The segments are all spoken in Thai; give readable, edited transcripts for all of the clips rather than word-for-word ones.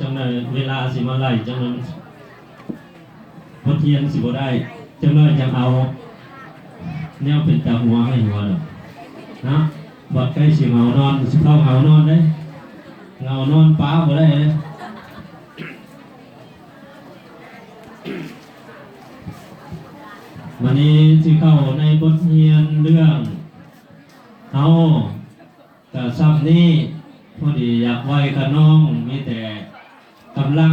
จังเลยเวลาสิมาไล่จังนั้นพอเทียนสิบ่ได้จังเลยจังเอาแนวเป็นตาหัวให้หัวดอกนะบัดใกล้สิเงานอนสิเข้าเงานอนได้เงานอนป้าบ่ได้เลยวันนี้สิเข้าในบทเรียนเรื่องเอาแต่ซับนี้พอดีอยากไหวกับน้องมีแต่กำลัง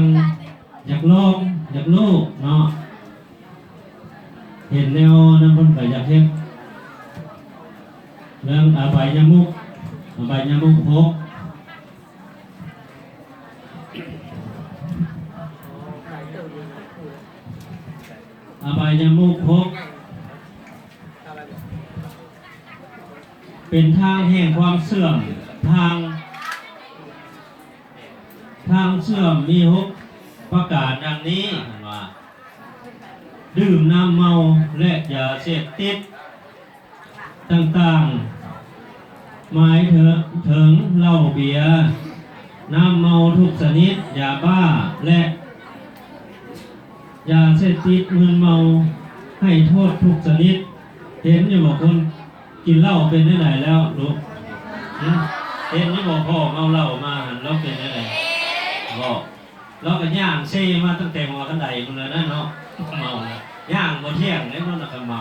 อยากลองอยากลูกเนาะเห็นแนวนั้นคนไปอยากเห็นเรื่องอบายมุกพกอบายมุกพกเป็นทางแห่งความเสื่อมทางเสื่อมมี6ประกาศดังนี้ว่าดื่มน้ำเมาและยาเสพติดต่างๆหมายถึงเหล้าเบียร์น้ำเมาทุกชนิดยาบ้าและยาเสพติดมึนเมาให้โทษทุกชนิดเห็นอยู่บอกคนกินเหล้าเป็นได้ไหนแล้วลูกเห็นอยู่บอกพ่อเมาเหล้ามาแล้วเป็นได้ไหนบอกเราก็ย่างเซ่มาตั้งแต่หัวกันไดมันเลยนะเนาะเมาย่างบ่เที่ยงแล้วมันก็เมา